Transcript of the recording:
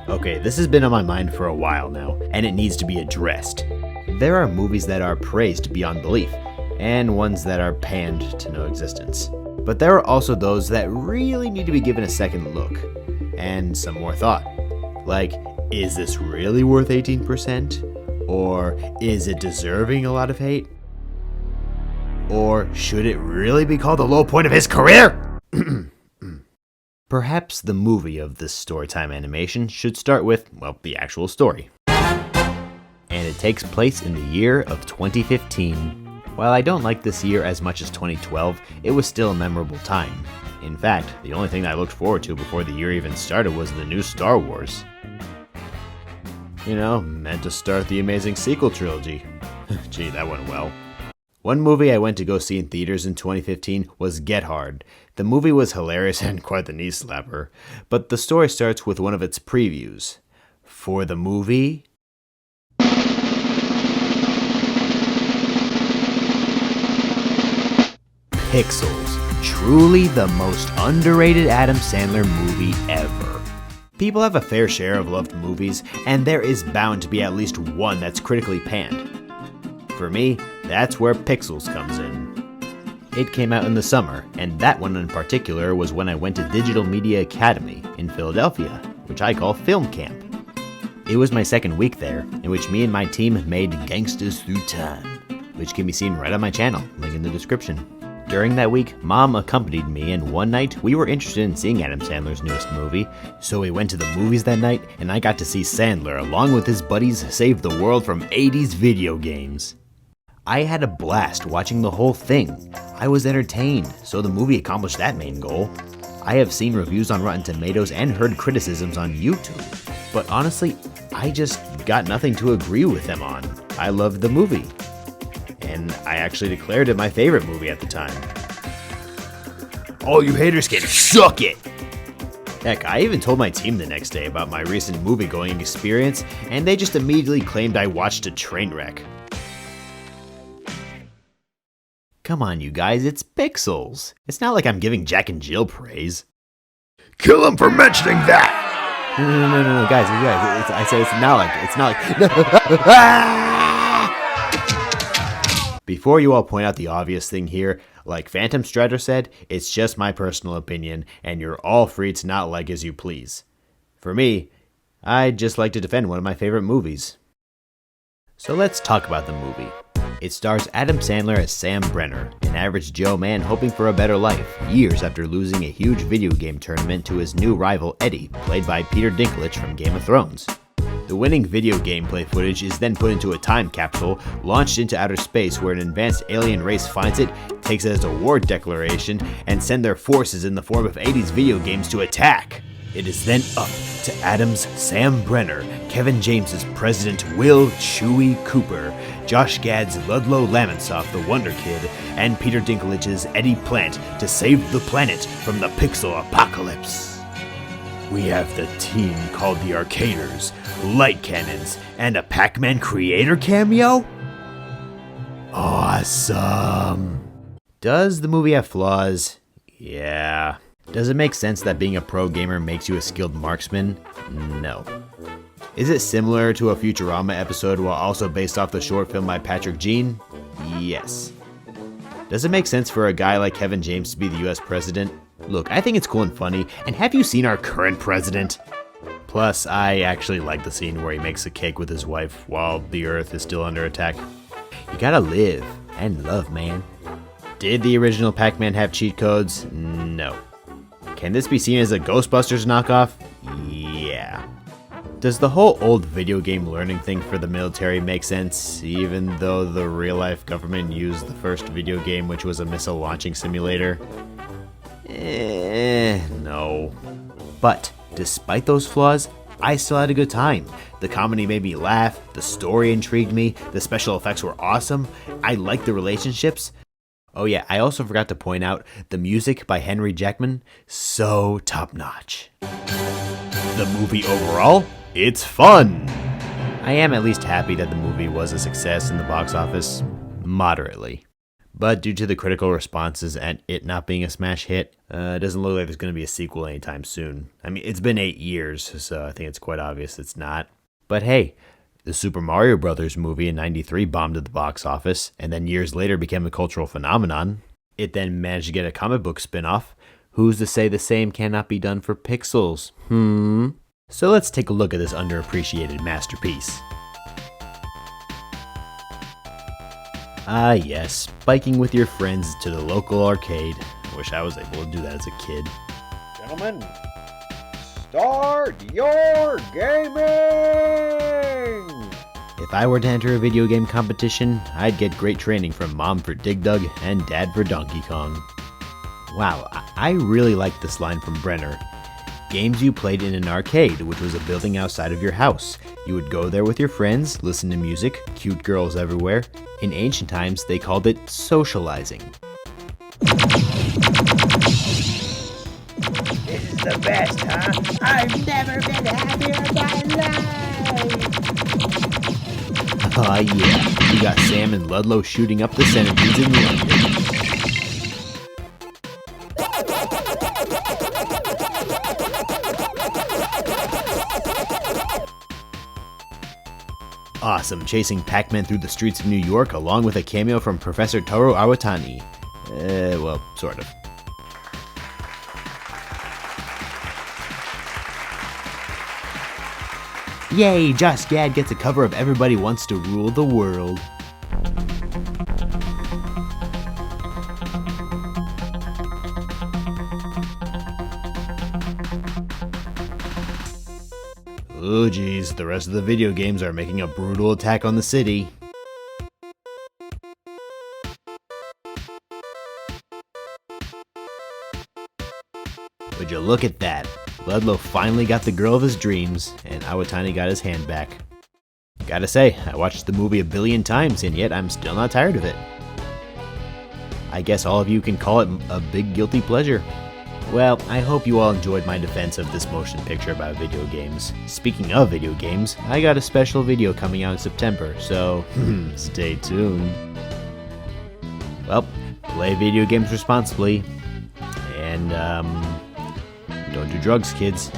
Okay, this has been on my mind for a while now, and it needs to be addressed. There are movies that are praised beyond belief, and ones that are panned to no existence. But there are also those that really need to be given a second look, and some more thought. Like, is this really worth 18%? Or is it deserving a lot of hate? Or should it really be called the low point of his career? Perhaps the movie of this storytime animation should start with, well, the actual story. And it takes place in the year of 2015. While I don't like this year as much as 2012, it was still a memorable time. In fact, the only thing I looked forward to before the year even started was the new Star Wars. You know, meant to start the amazing sequel trilogy. Gee, that went well. One movie I went to go see in theaters in 2015 was Get Hard. The movie was hilarious and quite the knee slapper, but the story starts with one of its previews. For the movie... Pixels. Truly the most underrated Adam Sandler movie ever. People have a fair share of loved movies, and there is bound to be at least one that's critically panned. For me, that's where Pixels comes in. It came out in the summer, and that one in particular was when I went to Digital Media Academy in Philadelphia, which I call Film Camp. It was my second week there, in which me and my team made Gangstas Through Time, which can be seen right on my channel, link in the description. During that week, Mom accompanied me, and one night we were interested in seeing Adam Sandler's newest movie, so we went to the movies that night, and I got to see Sandler along with his buddies save the world from 80s video games. I had a blast watching the whole thing. I was entertained, so the movie accomplished that main goal. I have seen reviews on Rotten Tomatoes and heard criticisms on YouTube, but honestly, I just got nothing to agree with them on. I loved the movie. And I actually declared it my favorite movie at the time. All you haters can suck it! Heck, I even told my team the next day about my recent movie-going experience, and they just immediately claimed I watched a train wreck. Come on, you guys, it's Pixels. It's not like I'm giving Jack and Jill praise. Kill him for mentioning that! No, guys, I said it's not like... Before you all point out the obvious thing here, like Phantom Strider said, it's just my personal opinion, and you're all free to not like as you please. For me, I'd just like to defend one of my favorite movies. So let's talk about the movie. It stars Adam Sandler as Sam Brenner, an average Joe man hoping for a better life, years after losing a huge video game tournament to his new rival Eddie, played by Peter Dinklage from Game of Thrones. The winning video gameplay footage is then put into a time capsule, launched into outer space where an advanced alien race finds it, takes it as a war declaration, and send their forces in the form of 80s video games to attack. It is then up to Adam's Sam Brenner, Kevin James's President Will Chewie Cooper, Josh Gad's Ludlow Lamonsoff the Wonder Kid, and Peter Dinklage's Eddie Plant to save the planet from the pixel apocalypse. We have the team called the Arcaders, light cannons, and a Pac-Man creator cameo? Awesome! Does the movie have flaws? Yeah. Does it make sense that being a pro gamer makes you a skilled marksman? No. Is it similar to a Futurama episode while also based off the short film by Patrick Jean? Yes. Does it make sense for a guy like Kevin James to be the US president? Look, I think it's cool and funny, and have you seen our current president? Plus, I actually like the scene where he makes a cake with his wife while the Earth is still under attack. You gotta live and love, man. Did the original Pac-Man have cheat codes? No. Can this be seen as a Ghostbusters knockoff? Yeah. Does the whole old video game learning thing for the military make sense, even though the real-life government used the first video game, which was a missile launching simulator? No. But, despite those flaws, I still had a good time. The comedy made me laugh, the story intrigued me, the special effects were awesome, I liked the relationships. Oh yeah, I also forgot to point out, the music by Henry Jackman, so top-notch. The movie overall? It's fun! I am at least happy that the movie was a success in the box office. Moderately. But due to the critical responses and it not being a smash hit, it doesn't look like there's going to be a sequel anytime soon. I mean, it's been 8 years, so I think it's quite obvious it's not. But hey, the Super Mario Bros. Movie in '93 bombed at the box office, and then years later became a cultural phenomenon. It then managed to get a comic book spin-off. Who's to say the same cannot be done for Pixels? So let's take a look at this underappreciated masterpiece. Ah yes, biking with your friends to the local arcade. I wish I was able to do that as a kid. Gentlemen, start your gaming! If I were to enter a video game competition, I'd get great training from Mom for Dig Dug and Dad for Donkey Kong. Wow, I really like this line from Brenner. Games you played in an arcade, which was a building outside of your house. You would go there with your friends, listen to music, cute girls everywhere. In ancient times, they called it socializing. This is the best, huh? I've never been happier in my life! Aw yeah, you got Sam and Ludlow shooting up the centipedes in London. Awesome, chasing Pac-Man through the streets of New York along with a cameo from Professor Toru Iwatani. Well, sort of. Yay, Josh Gad gets a cover of Everybody Wants to Rule the World. Oh geez, the rest of the video games are making a brutal attack on the city. Would you look at that? Ludlow finally got the girl of his dreams, and Iwatani got his hand back. Gotta say, I watched the movie a billion times, and yet I'm still not tired of it. I guess all of you can call it a big guilty pleasure. Well, I hope you all enjoyed my defense of this motion picture about video games. Speaking of video games, I got a special video coming out in September, so stay tuned. Well, play video games responsibly, and don't do drugs, kids.